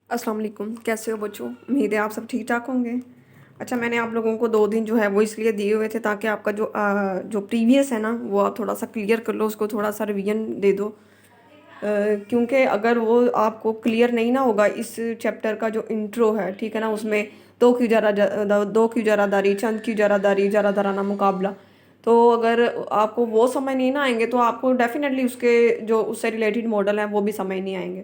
अस्सलाम वालेकुम। कैसे हो बच्चों? उम्मीद है आप सब ठीक ठाक होंगे। अच्छा, मैंने आप लोगों को 2 दिन जो है वो इसलिए दिए हुए थे ताकि आपका जो प्रीवियस है ना वो आप थोड़ा सा क्लियर कर लो, उसको थोड़ा सा रिवीजन दे दो। क्योंकि अगर वो आपको क्लियर नहीं ना होगा, इस चैप्टर का जो इंट्रो है, ठीक है ना, उसमें दो की जरादारी, चंद की जरादारी, जरा दराना मुकाबला, तो अगर आपको वो समझ नहीं ना आएंगे तो आपको डेफिनेटली उसके जो उससे रिलेटेड मॉडल हैं वो भी समझ नहीं आएंगे।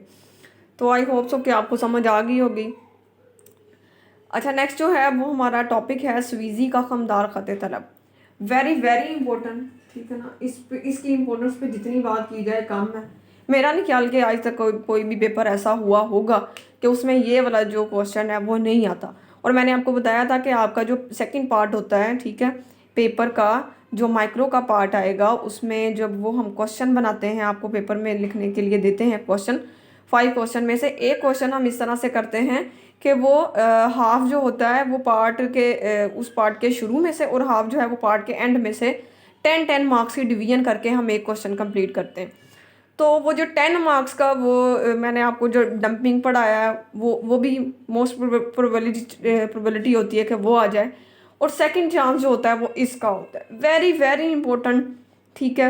तो आई होप सो कि आपको समझ आ गई होगी। अच्छा, नेक्स्ट जो है वो हमारा टॉपिक है स्वीजी का खमदार ख़त तलब। वेरी वेरी इंपॉर्टेंट, ठीक है ना। इसकी इम्पोर्टेंस पे जितनी बात की जाए कम है। मेरा नहीं ख्याल कि आज तक कोई भी पेपर ऐसा हुआ होगा कि उसमें ये वाला जो क्वेश्चन है वो नहीं आता। और मैंने आपको बताया था कि आपका जो सेकंड पार्ट होता है, ठीक है, पेपर का जो माइक्रो का पार्ट आएगा उसमें जब वो हम क्वेश्चन बनाते हैं, आपको पेपर में लिखने के लिए देते हैं क्वेश्चन, 5 क्वेश्चन में से एक क्वेश्चन हम इस तरह से करते हैं कि वो हाफ जो होता है वो पार्ट के उस पार्ट के शुरू में से, और हाफ जो है वो पार्ट के एंड में से 10-10 मार्क्स की डिवीजन करके हम एक क्वेश्चन कंप्लीट करते हैं। तो वो जो 10 मार्क्स का वो मैंने आपको जो डंपिंग पढ़ाया है वो भी मोस्ट प्रोबेबिलिटी होती है कि वो आ जाए। और सेकंड चांस जो होता है वो इसका होता है, वेरी वेरी इंपॉर्टेंट, ठीक है।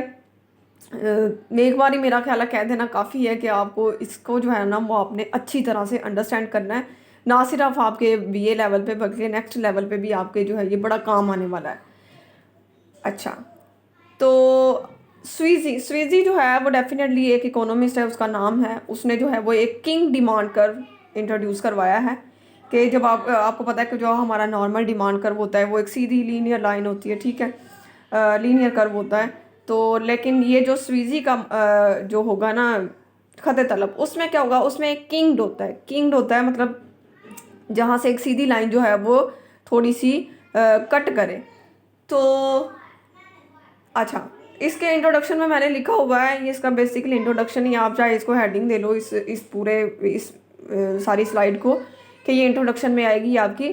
एक बार ही मेरा ख्याल है कह देना काफ़ी है कि आपको इसको जो है ना वो आपने अच्छी तरह से अंडरस्टैंड करना है, ना सिर्फ आपके बीए लेवल पे बल्कि नेक्स्ट लेवल पे भी आपके जो है ये बड़ा काम आने वाला है। अच्छा, तो स्वीजी स्वीजी जो है वो डेफिनेटली एक इकोनॉमिस्ट है, उसका नाम है, उसने जो है वो एक किंग डिमांड कर्व इंट्रोड्यूस करवाया है कि जब आपको पता है कि जो हमारा नॉर्मल डिमांड कर्व होता है वो एक सीधी लीनियर लाइन होती है, ठीक है, लीनियर कर्व होता है। तो लेकिन ये जो स्वीजी का जो होगा ना खत तलब, उसमें क्या होगा, उसमें एक किंग्ड होता है, किंग्ड होता है मतलब जहाँ से एक सीधी लाइन जो है वो थोड़ी सी कट करे। तो अच्छा, इसके इंट्रोडक्शन में मैंने लिखा हुआ है, ये इसका बेसिकली इंट्रोडक्शन ही, आप चाहे इसको हेडिंग दे लो इस पूरे इस सारी स्लाइड को, कि ये इंट्रोडक्शन में आएगी आपकी।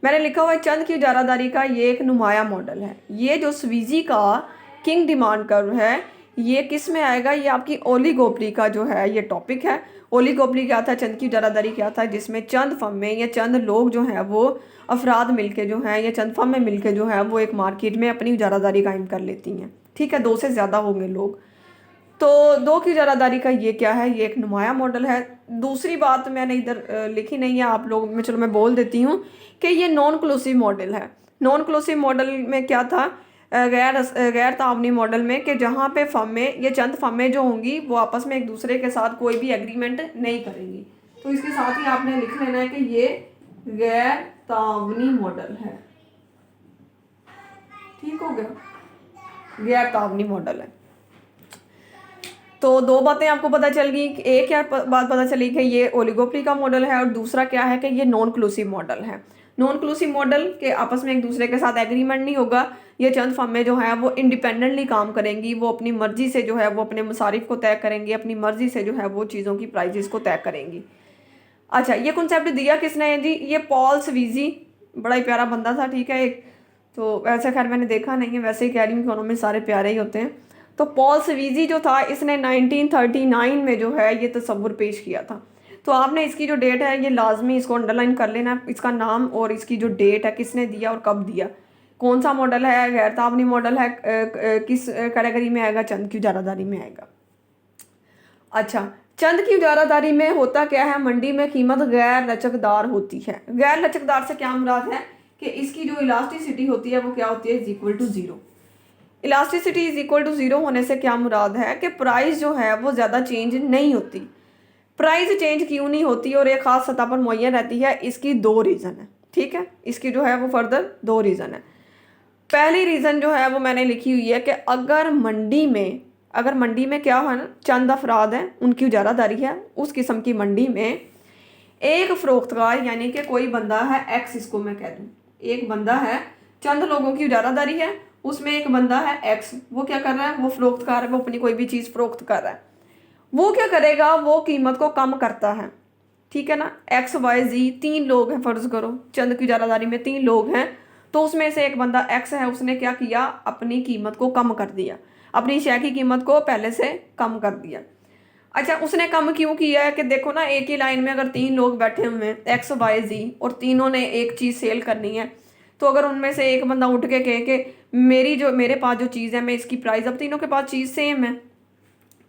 मैंने लिखा हुआ है चंद की जारादारी का ये एक नुमाया मॉडल है। ये जो स्वीजी का किंग डिमांड कर्व है ये किस में आएगा, ये आपकी ओलिगोपली का जो है ये टॉपिक है। ओलिगोपली क्या था, चंद की जारादारी क्या था, जिसमें चंद फर्में या चंद लोग जो हैं वो अफराद मिलके जो हैं या चंद फर्में मिलके जो है वो एक मार्केट में अपनी जारादारी कायम कर लेती हैं, ठीक है, 2 से ज़्यादा होंगे लोग। तो 2 की जारादारी का ये क्या है, ये एक नुमाया मॉडल है। दूसरी बात मैंने इधर लिखी नहीं है आप लोग में, चलो मैं बोल देती हूँ कि ये नॉन क्लूसिव मॉडल है। नॉन क्लूसिव मॉडल में क्या था, गैर तावनी मॉडल में, कि जहाँ पे फर्में ये चंद फर्में जो होंगी वो आपस में एक दूसरे के साथ कोई भी एग्रीमेंट नहीं करेंगी। तो इसके साथ ही आपने लिख लेना है कि ये गैर तावनी मॉडल है, ठीक हो गया, गैर तावनी मॉडल है। तो 2 बातें आपको पता चल गई, एक क्या बात पता चली कि ये ओलिगोपली का मॉडल है, और दूसरा क्या है कि ये नॉन क्लूसिव मॉडल है। नॉन क्लूसिव मॉडल के आपस में एक दूसरे के साथ एग्रीमेंट नहीं होगा, ये चंद फर्में जो हैं वो इंडिपेंडेंटली काम करेंगी, वो अपनी मर्जी से जो है वो अपने मसारिफ को तय करेंगी, अपनी मर्जी से जो है वो चीज़ों की प्राइजेस को तय करेंगी। अच्छा, ये कॉन्सेप्ट दिया किसने है जी, ये पॉल स्वीजी, बड़ा ही प्यारा बंदा था, ठीक है। एक तो वैसे खैर मैंने देखा नहीं है, वैसे ही कह रही हूँ इकोनॉमिस्ट सारे प्यारे ही होते हैं। तो पॉल स्वीजी जो था इसने 1939 में जो है ये तस्वुर पेश किया था। तो आपने इसकी जो डेट है ये लाजमी इसको अंडरलाइन कर लेना, इसका नाम और इसकी जो डेट है, किसने दिया और कब दिया, कौन सा मॉडल है, गैर ताबनी मॉडल है, किस कैटेगरी में आएगा, चंद की जारादारी में आएगा। अच्छा, चंद की उजारादारी में होता क्या है, मंडी में कीमत गैर लचकदार होती है। गैर लचकदार से क्या मुराद है कि इसकी जो इलास्टिसिटी होती है वो क्या होती है, is equal to zero. Elasticity is equal to zero होने से क्या मुराद है कि प्राइस जो है वो ज़्यादा चेंज नहीं होती। प्राइस चेंज क्यों नहीं होती और एक खास सतह पर मुहैया रहती है, इसकी 2 रीज़न है, ठीक है, इसकी जो है वो फर्दर 2 रीज़न है। पहली रीज़न जो है वो मैंने लिखी हुई है कि अगर मंडी में क्या है ना, चंद अफराद हैं उनकी उजारादारी है, उस किस्म की मंडी में एक फरोख्तकार यानी कि कोई बंदा है एक्स, इसको मैं कह दूँ एक बंदा है, चंद लोगों की उजारादारी है, उसमें एक बंदा है एक्स, वो क्या कर रहा है, वो फरोख्तकार है, वो अपनी कोई भी चीज़ फरोख्त कर रहा है। वो क्या करेगा, वो कीमत को कम करता है, ठीक है ना। एक्स वाई जी 3 लोग हैं, फ़र्ज़ करो चंद की उजारादारी में 3 लोग हैं, तो उसमें से एक बंदा एक्स है, उसने क्या किया, अपनी कीमत को कम कर दिया, अपनी शय की कीमत को पहले से कम कर दिया। अच्छा, उसने कम क्यों किया है कि देखो ना, एक ही लाइन में अगर 3 लोग बैठे हुए हैं एक्स वाई जी, और तीनों ने एक चीज़ सेल करनी है, तो अगर उनमें से एक बंदा उठ के कहे कि मेरे पास जो चीज़ है मैं इसकी प्राइस, अब तीनों के पास चीज़ सेम है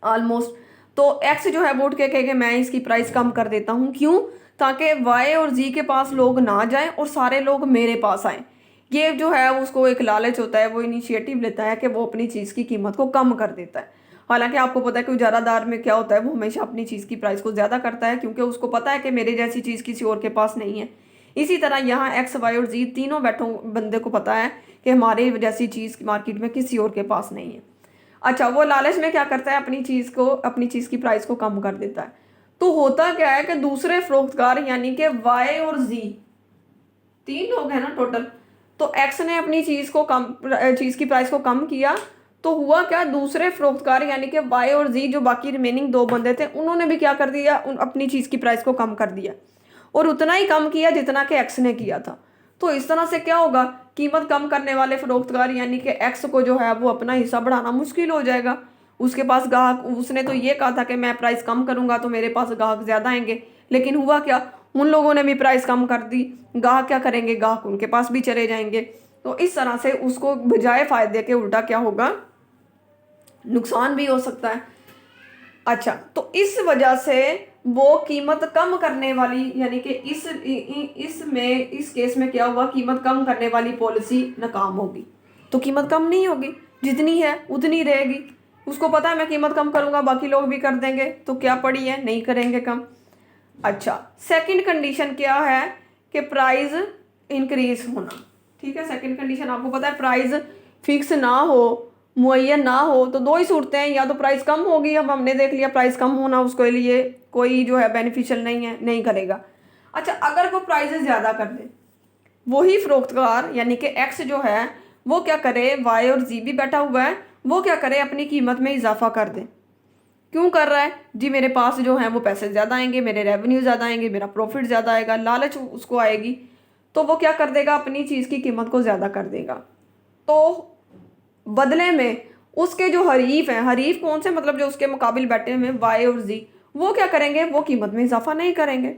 ऑलमोस्ट, तो एक्स जो है वो उठ के कहे कि मैं इसकी प्राइस कम कर देता हूँ। क्यों? ताकि वाई और जी के पास लोग ना जाएं और सारे लोग मेरे पास आएं। ये जो है उसको एक लालच होता है, वो इनिशिएटिव लेता है कि वो अपनी चीज़ की कीमत को कम कर देता है। हालांकि आपको पता है कि उजारादार में क्या होता है, वो हमेशा अपनी चीज़ की प्राइस को ज़्यादा करता है, क्योंकि उसको पता है कि मेरे जैसी चीज़ किसी और के पास नहीं है। इसी तरह यहाँ एक्स वाई और जी तीनों बैठों बंदे को पता है कि हमारे जैसी चीज़ मार्केट में किसी और के पास नहीं है। अच्छा, वो लालच में क्या करता है, अपनी चीज़ की प्राइस को कम कर देता है। तो होता क्या है कि दूसरे फरोख्तकार यानी कि वाई और जी, 3 लोग हैं ना टोटल, तो एक्स ने अपनी चीज़ की प्राइस को कम किया, तो हुआ क्या, दूसरे फरोख्तकार यानी कि वाई और जी, जो बाकी रिमेनिंग 2 बंदे थे, उन्होंने भी क्या कर दिया, अपनी चीज़ की प्राइस को कम कर दिया, और उतना ही कम किया जितना कि एक्स ने किया था। तो इस तरह से क्या होगा, कीमत कम करने वाले फरोख्तकार यानी कि एक्स को जो है वो अपना हिस्सा बढ़ाना मुश्किल हो जाएगा। उसके पास ग्राहक, उसने तो ये कहा था कि मैं प्राइस कम करूंगा तो मेरे पास ग्राहक ज़्यादा आएंगे, लेकिन हुआ क्या, उन लोगों ने भी प्राइस कम कर दी, ग्राहक क्या करेंगे, ग्राहक उनके पास भी चले जाएंगे। तो इस तरह से उसको बजाय फायदे के उल्टा क्या होगा, नुकसान भी हो सकता है। अच्छा, तो इस वजह से वो कीमत कम करने वाली यानी कि इस केस में क्या हुआ, कीमत कम करने वाली पॉलिसी नाकाम होगी। तो कीमत कम नहीं होगी, जितनी है उतनी रहेगी। उसको पता है मैं कीमत कम करूंगा बाकी लोग भी कर देंगे, तो क्या पड़ी है, नहीं करेंगे कम। अच्छा, सेकंड कंडीशन क्या है कि प्राइस इंक्रीज होना। ठीक है, सेकंड कंडीशन आपको पता है, प्राइस फिक्स ना हो, मुअय्यन ना हो, तो 2 ही सूरतें हैं, या तो प्राइस कम होगी, अब हमने देख लिया प्राइस कम होना उसके लिए कोई जो है बेनिफिशियल नहीं है, नहीं करेगा। अच्छा, अगर वो प्राइस ज़्यादा कर दे, वही फरोख्तकार यानी कि एक्स जो है वो क्या करे, वाई और जी भी बैठा हुआ है, वो क्या करे, अपनी कीमत में इजाफा कर दे। क्यों कर रहा है जी, मेरे पास जो है वो पैसे ज़्यादा आएंगे, मेरे रेवेन्यू ज़्यादा आएंगे, मेरा प्रॉफिट ज़्यादा आएगा, लालच उसको आएगी, तो वो क्या कर देगा, अपनी चीज़ की कीमत को ज़्यादा कर देगा। तो बदले में उसके जो हरीफ हैं, हरीफ कौन से, मतलब जो उसके मुकाबिल बैठे हुए हैं वाई और जी, वो क्या करेंगे, वो कीमत में इजाफा नहीं करेंगे।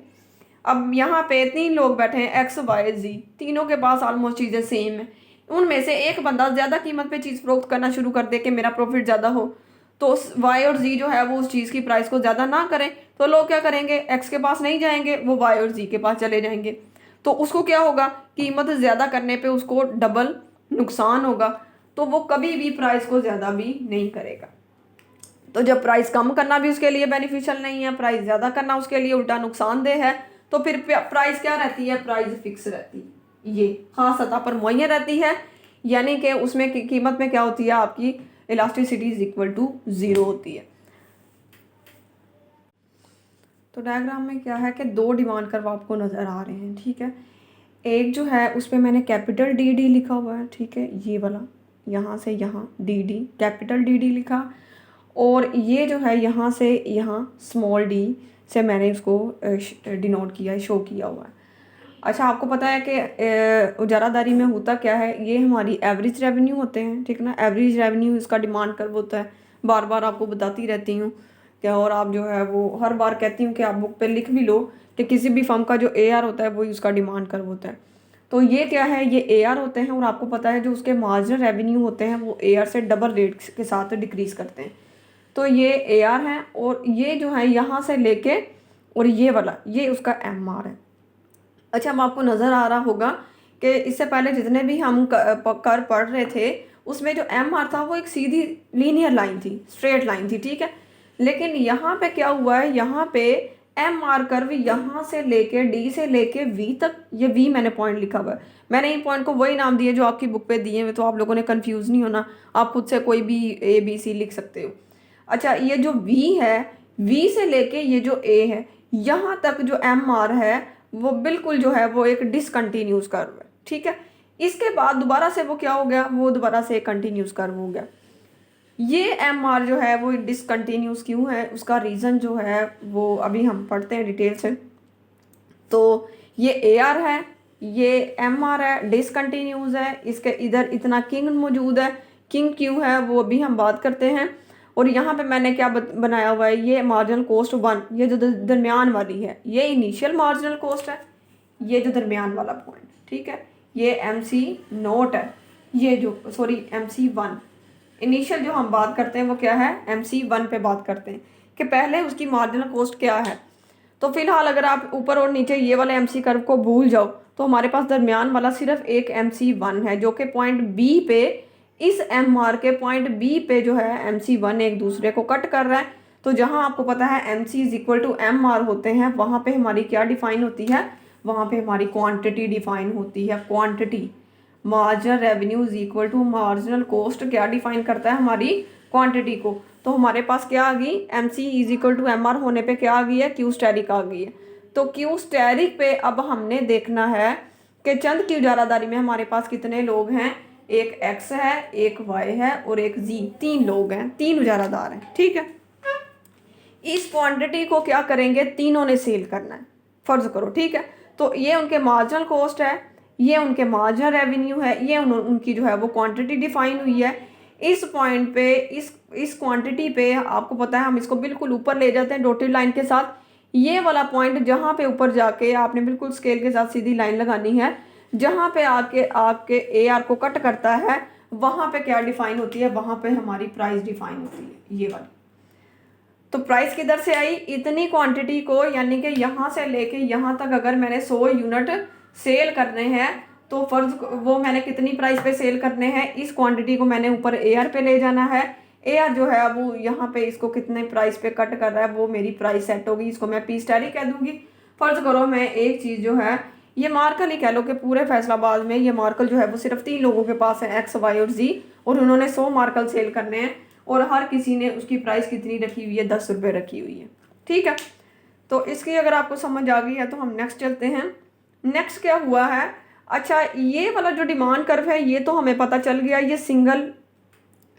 अब यहाँ पे 3 लोग बैठे हैं एक्स वाई जी, तीनों के पास ऑलमोस्ट चीज़ें सेम है, उनमें से एक बंदा ज़्यादा कीमत पे चीज़ फरोख्त करना शुरू कर दे कि मेरा प्रॉफिट ज़्यादा हो, तो वाई और जी जो है वो उस चीज़ की प्राइस को ज़्यादा ना करें, तो लोग क्या करेंगे, एक्स के पास नहीं जाएंगे, वो वाई और जी के पास चले जाएंगे। तो उसको क्या होगा, कीमत ज़्यादा करने पे उसको डबल नुकसान होगा, तो वो कभी भी प्राइस को ज़्यादा भी नहीं करेगा। तो जब प्राइस कम करना भी उसके लिए बेनिफिशियल नहीं है, प्राइस ज़्यादा करना उसके लिए उल्टा नुकसानदेह है, तो फिर प्राइस क्या रहती है, प्राइस फिक्स रहती है, ये खास सतह पर मुहैया रहती है, यानी कि उसमें कीमत में क्या होती है, आपकी इलास्टिसिटी इज इक्वल टू 0 होती है। तो डायग्राम में क्या है कि 2 डिमांड कर्व आपको नज़र आ रहे हैं। ठीक है, एक जो है उस पर मैंने कैपिटल डी डी लिखा हुआ है, ठीक है, ये वाला, यहाँ से यहाँ D D, capital D D लिखा, और ये जो है यहाँ से यहाँ स्मॉल डी से मैंने उसको डिनोट किया है, शो किया हुआ है। अच्छा, आपको पता है कि उजारादारी में होता क्या है, ये हमारी एवरेज रेवेन्यू होते हैं, ठीक ना, एवरेज रेवेन्यू इसका डिमांड कर्व होता है, बार बार आपको बताती रहती हूँ क्या, और आप जो है वो हर बार कहती हूँ कि आप बुक पे लिख भी लो कि किसी भी फर्म का जो AR होता है वही उसका डिमांड कर्व होता है। तो ये क्या है, ये AR होते हैं, और आपको पता है जो उसके मार्जिनल रेवेन्यू होते हैं वो AR से डबल रेट के साथ डिक्रीज करते हैं। तो ये AR है, और ये जो है यहाँ से लेके और ये वाला ये उसका MR है। अच्छा, अब आपको नज़र आ रहा होगा कि इससे पहले जितने भी हम कर पढ़ रहे थे उसमें जो MR था वो एक सीधी लीनियर लाइन थी, स्ट्रेट लाइन थी, ठीक है, लेकिन यहाँ पे क्या हुआ है, यहाँ पे MR कर्व यहाँ से लेके D से लेके V तक, ये V मैंने पॉइंट लिखा हुआ है, मैंने इन पॉइंट को वही नाम दिए जो आपकी बुक पे दिए हुए, तो आप लोगों ने कंफ्यूज नहीं होना, आप खुद से कोई भी ABC लिख सकते हो। अच्छा, ये जो V है, V से लेके ये जो A है, यहाँ तक जो MR है वो बिल्कुल जो है वो एक डिसकंटिन्यूस कर्व है, ठीक है। इसके बाद दोबारा से वो क्या हो गया, वो दोबारा से एक कंटिन्यूस कर्व हो गया। ये MR जो है वो डिसकंटिन्यूस क्यों है, उसका रीज़न जो है वो अभी हम पढ़ते हैं डिटेल से। तो ये AR है, ये MR है, डिसकंटिन्यूस है, इसके इधर इतना किंग मौजूद है, किंग क्यों है वो अभी हम बात करते हैं। और यहाँ पे मैंने क्या बनाया हुआ है, ये मार्जिनल कॉस्ट 1, ये जो दरमियान वाली है ये इनिशियल मार्जिनल कॉस्ट है, ये जो दरमियान वाला पॉइंट, ठीक है, ये MC0 है, ये जो सॉरी MC1। इनिशियल जो हम बात करते हैं वो क्या है, MC1 पे बात करते हैं कि पहले उसकी मार्जिनल कॉस्ट क्या है। तो फिलहाल अगर आप ऊपर और नीचे ये वाले MC कर्व को भूल जाओ तो हमारे पास दरमियान वाला सिर्फ एक MC1 है जो कि पॉइंट B पे, इस MR के पॉइंट B पे जो है MC1 एक दूसरे को कट कर रहा है। तो जहां आपको पता है MC = MR होते हैं, वहां पे हमारी क्या डिफाइन होती है, वहां पे हमारी क्वांटिटी डिफाइन होती है। Quantity, marginal revenue = marginal cost क्या डिफाइन करता है, हमारी क्वांटिटी को। तो हमारे पास क्या आ गई, MC = MR होने पे क्या आ गई है, क्यू स्टेरिक आ गई है। तो क्यू स्टेरिक पे अब हमने देखना है कि चंद की उजारादारी में हमारे पास कितने लोग हैं, एक X है, एक Y है और एक Z, 3 लोग हैं, 3 उजारादार हैं, ठीक है। इस क्वांटिटी को क्या करेंगे, तीनों ने सेल करना है, फर्ज करो, ठीक है। तो ये उनके मार्जिनल कॉस्ट है, ये उनके मार्जिनल रेवेन्यू है, ये उनकी जो है वो क्वांटिटी डिफाइन हुई है। इस पॉइंट पे, इस क्वांटिटी पे आपको पता है हम इसको बिल्कुल ऊपर ले जाते हैं डॉटेड लाइन के साथ। ये वाला पॉइंट जहाँ पे ऊपर जाके आपने बिल्कुल स्केल के साथ सीधी लाइन लगानी है, जहाँ पे आके आपके AR को कट करता है, वहाँ पे क्या डिफाइन होती है, वहाँ पे हमारी प्राइस डिफाइन होती है, ये वाली। तो प्राइस किधर से आई, इतनी क्वांटिटी को, यानी कि यहाँ से लेके यहाँ तक अगर मैंने 100 यूनिट सेल करने हैं तो फर्ज वो मैंने कितनी प्राइस पे सेल करने हैं, इस क्वांटिटी को मैंने ऊपर AR पे ले जाना है। AR जो है वो यहाँ पे इसको कितने प्राइस पे कट कर रहा है, वो मेरी प्राइस सेट होगी, इसको मैं P स्टैटिक कह दूंगी। फर्ज करो मैं एक चीज़ जो है, ये मार्कल ही कह लो कि पूरे फैसलाबाद में ये मार्कल जो है वो सिर्फ 3 लोगों के पास है, X, Y और Z, और उन्होंने 100 मार्कल सेल करने हैं और हर किसी ने उसकी प्राइस कितनी रखी हुई है, 10 रुपये रखी हुई है, ठीक है। तो इसकी अगर आपको समझ आ गई है तो हम नेक्स्ट चलते हैं। नेक्स्ट क्या हुआ है, अच्छा ये वाला जो डिमांड कर्व है ये तो हमें पता चल गया, ये सिंगल,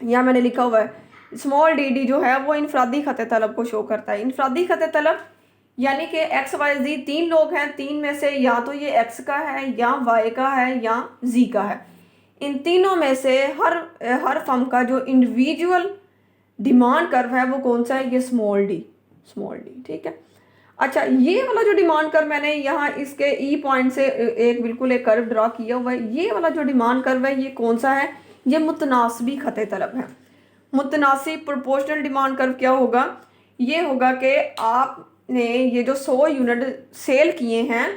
या मैंने लिखा हुआ है स्मॉल dd जो है वो इनफरादी खत तलब को शो करता है। इनफरादी खत तलब यानी कि X, Y, Z 3 लोग हैं, 3 में से या तो ये X का है या Y का है या Z का है। इन तीनों में से हर फर्म का जो इंडिविजुअल डिमांड कर्व है वो कौन सा है, ये स्मॉल डी, ठीक है। अच्छा ये वाला जो डिमांड कर्व मैंने यहाँ इसके E पॉइंट से एक बिल्कुल एक कर्व ड्रा किया हुआ है, ये वाला जो डिमांड कर्व है ये कौन सा है, ये मुतनासिबी खत तलब है। मुतनासिब प्रोपोर्शनल डिमांड कर्व क्या होगा, ये होगा कि आपने ये जो 100 यूनिट सेल किए हैं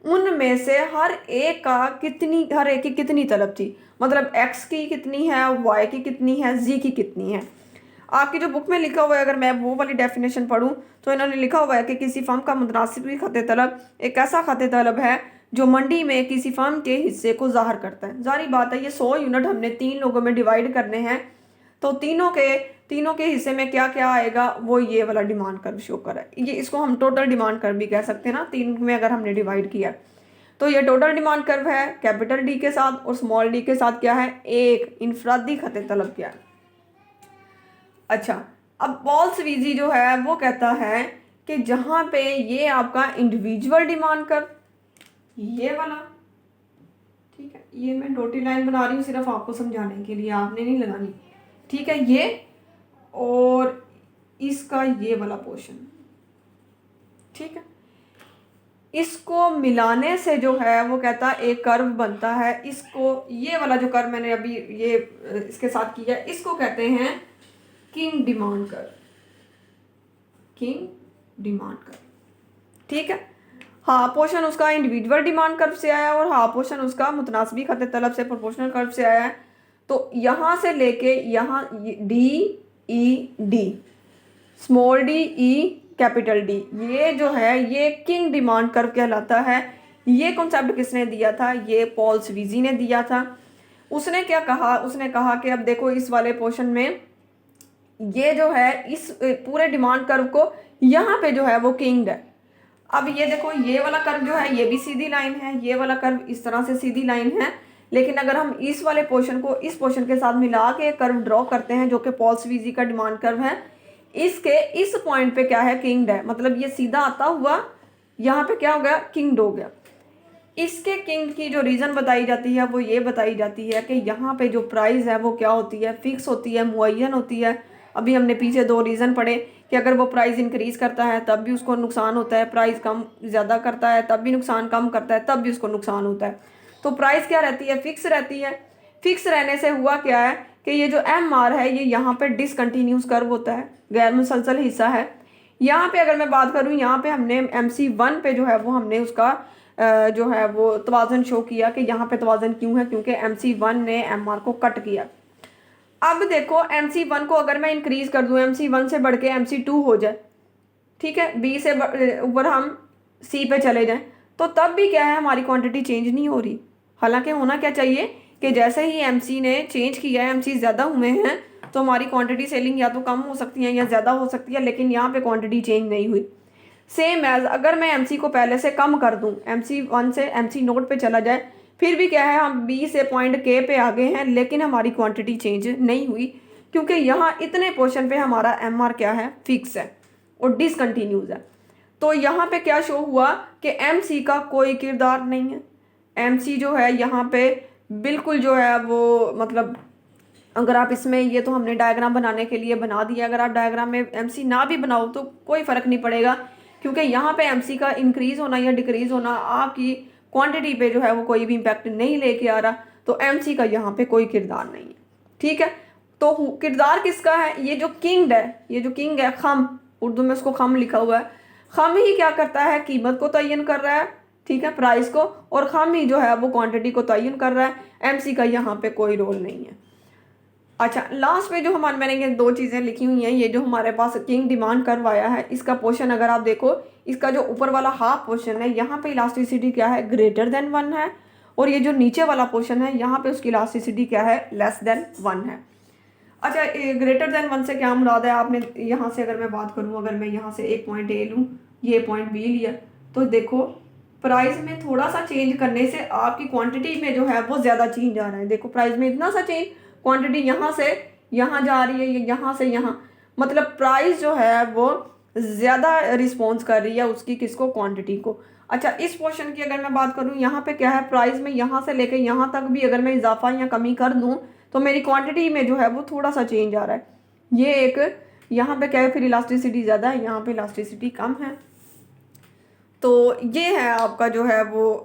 उनमें से हर एक की कितनी तलब थी, मतलब X की कितनी है, Y की कितनी है, Z की कितनी है। आपकी जो बुक में लिखा हुआ है, अगर मैं वो वाली डेफिनेशन पढूं तो इन्होंने लिखा हुआ है कि किसी फर्म का मुतनासिबी खत तलब एक ऐसा खत तलब है जो मंडी में किसी फर्म के हिस्से को ज़ाहिर करता है। जारी बात है ये 100 यूनिट हमने 3 लोगों में डिवाइड करने हैं, तो तीनों के हिस्से में क्या क्या आएगा, वो ये वाला डिमांड कर्व शो कर रहा है। ये इसको हम टोटल डिमांड कर्व भी कह सकते हैं ना, 3 में अगर हमने डिवाइड किया। तो ये टोटल डिमांड कर्व है कैपिटल D के साथ, और स्मॉल d के साथ क्या है, एक इनफरादी खत तलब क्या है। अच्छा अब पॉल्स वीजी जो है वो कहता है कि जहाँ पे ये आपका इंडिविजुअल डिमांड कर्व, ये वाला, ठीक है, ये मैं डॉटेड लाइन बना रही हूँ सिर्फ आपको समझाने के लिए, आपने नहीं लगानी, ठीक है, ये और इसका ये वाला पोर्शन, ठीक है, इसको मिलाने से जो है वो कहता है एक कर्व बनता है। इसको ये वाला जो कर्व मैंने अभी ये इसके साथ किया है इसको कहते हैं किंग डिमांड कर्व, ठीक है। हाँ पोर्शन उसका इंडिविजुअल डिमांड कर्व से आया और हाँ पोर्शन उसका मुतनासिबी खत तलब से प्रोपोर्शनल कर्व से आया है। तो यहाँ से लेके यहाँ D small d E capital D, ये जो है ये किंग डिमांड कर्व कहलाता है। ये कॉन्सेप्ट किसने दिया था, ये पॉल्स वीजी ने दिया था। उसने क्या कहा, उसने कहा कि अब देखो इस वाले पोर्शन में ये जो है इस पूरे डिमांड कर्व को यहाँ पे जो है वो किंग है। अब ये देखो ये वाला कर्व जो है ये भी सीधी लाइन है, ये वाला कर्व इस तरह से सीधी लाइन है, लेकिन अगर हम इस वाले पोर्शन को इस पोर्शन के साथ मिला के कर्व ड्रॉ करते हैं जो कि पॉल्स वीजी का डिमांड कर्व है, इसके इस पॉइंट पे क्या है, किंग्ड है, मतलब ये सीधा आता हुआ यहाँ पे क्या हो गया, किंग्ड हो गया। इसके किंग की जो रीज़न बताई जाती है वो ये बताई जाती है कि यहाँ पे जो प्राइस है वो क्या होती है, फिक्स होती है, मुअय्यन होती है। अभी हमने पीछे दो रीज़न पढ़े कि अगर वो प्राइस इंक्रीज़ करता है तब भी उसको नुकसान होता है, प्राइस कम ज़्यादा करता है तब भी नुकसान, कम करता है तब भी उसको नुकसान होता है। तो प्राइस क्या रहती है, फिक्स रहती है। फिक्स रहने से हुआ क्या है कि ये जो एम आर है ये यहाँ पे डिसकंटिन्यूस कर्व होता है, गैर मुसलसल हिस्सा है। यहाँ पे अगर मैं बात करूँ, यहाँ पे हमने MC1 पे जो है वो हमने उसका जो है वो तवाज़न शो किया कि यहाँ पे तवाज़न क्यों है, क्योंकि MC1 ने MR को कट किया। अब देखो MC1 को अगर मैं इंक्रीज कर दूं, MC1 से बढ़ के MC2 हो जाए, ठीक है, B से ऊपर हम C पे चले जाएं, तो तब भी क्या है, हमारी क्वांटिटी चेंज नहीं हो रही। हालांकि होना क्या चाहिए कि जैसे ही MC ने चेंज किया है, MC ज़्यादा हुए हैं, तो हमारी क्वांटिटी सेलिंग या तो कम हो सकती है या ज़्यादा हो सकती है, लेकिन यहाँ पे क्वांटिटी चेंज नहीं हुई। सेम एज अगर मैं MC को पहले से कम कर दूं, MC1 से MC0 पे चला जाए, फिर भी क्या है, हम B से पॉइंट K पे आ गए हैं, लेकिन हमारी क्वांटिटी चेंज नहीं हुई, क्योंकि यहाँ इतने पोर्शन पे हमारा MR क्या है, फिक्स है और डिसकंटिन्यूज है। तो यहाँ पे क्या शो हुआ कि MC का कोई किरदार नहीं है। MC जो है यहाँ पे बिल्कुल जो है वो, मतलब अगर आप इसमें, ये तो हमने डायग्राम बनाने के लिए बना दिया, अगर आप डायग्राम में MC ना भी बनाओ तो कोई फ़र्क नहीं पड़ेगा, क्योंकि यहाँ पे MC का इंक्रीज़ होना या डिक्रीज़ होना आपकी क्वांटिटी पे जो है वो कोई भी इम्पैक्ट नहीं लेके आ रहा। तो MC का यहाँ पे कोई किरदार नहीं है, ठीक है। तो किरदार किसका है, ये जो किंग है, ये जो किंग है, खम, उर्दू में उसको खम लिखा हुआ है, खम ही क्या करता है, कीमत को तयन कर रहा है, ठीक है, प्राइस को, और खम ही जो है वो क्वांटिटी को तयन कर रहा है। MC का यहाँ पे कोई रोल नहीं है। अच्छा, लास्ट में जो हमारे, मैंने ये दो चीज़ें लिखी हुई हैं, ये जो हमारे पास किंग डिमांड कर्व आया है, इसका पोर्शन अगर आप देखो, इसका जो ऊपर वाला हाफ पोर्शन है, यहाँ पे इलास्टिसिटी क्या है, ग्रेटर देन 1 है, और ये जो नीचे वाला पोर्शन है, यहाँ पे उसकी इलास्टिसिटी क्या है, लेस देन 1 है। अच्छा, ग्रेटर देन 1 से क्या मुराद है, आपने यहाँ से अगर मैं बात करूँ, अगर मैं यहाँ से एक पॉइंट A लूँ, ये पॉइंट B लिया, तो देखो प्राइस में थोड़ा सा चेंज करने से आपकी क्वांटिटी में जो है वो ज़्यादा चेंज आ रहा है। देखो प्राइस में इतना सा चेंज, क्वांटिटी यहाँ से यहाँ जा रही है, यहाँ से यहाँ, मतलब प्राइस जो है वो ज़्यादा रिस्पॉन्स कर रही है उसकी, किसको, क्वांटिटी को। अच्छा, इस पोर्शन की अगर मैं बात करूँ, यहाँ पे क्या है, प्राइस में यहाँ से लेकर यहाँ तक भी अगर मैं इजाफा या कमी कर दूँ, तो मेरी क्वांटिटी में जो है वो थोड़ा सा चेंज आ रहा है। ये एक, यहाँ पे क्या है, फिर इलास्टिसिटी ज़्यादा है, यहाँ पे इलास्टिसिटी कम है। तो ये है आपका जो है वो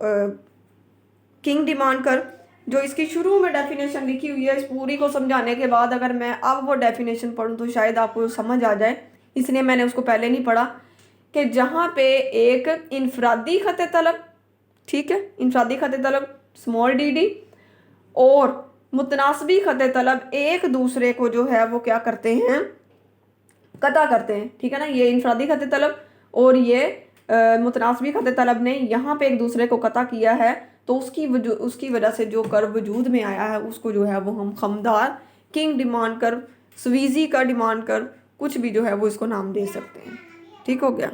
किंग डिमांड कर्व। जो इसकी शुरू में डेफिनेशन लिखी हुई है, इस पूरी को समझाने के बाद अगर मैं अब वो डेफिनेशन पढ़ूँ तो शायद आपको समझ आ जाए, इसलिए मैंने उसको पहले नहीं पढ़ा, कि जहाँ पे एक इनफरादी खत तलब, ठीक है, इनफरादी खत तलब स्मॉल dd और मुतनासबी खत तलब एक दूसरे को जो है वो क्या करते हैं, कता करते हैं, ठीक है ना। ये इनफरादी खत तलब और ये मुतनासबी खत तलब ने यहाँ पे एक दूसरे को कता किया है, तो उसकी वजह से जो कर्व वजूद में आया है उसको जो है वो हम खमदार, किंग डिमांड कर्व, स्वीजी का डिमांड कर्व, कुछ भी जो है वो इसको नाम दे सकते हैं। ठीक हो गया।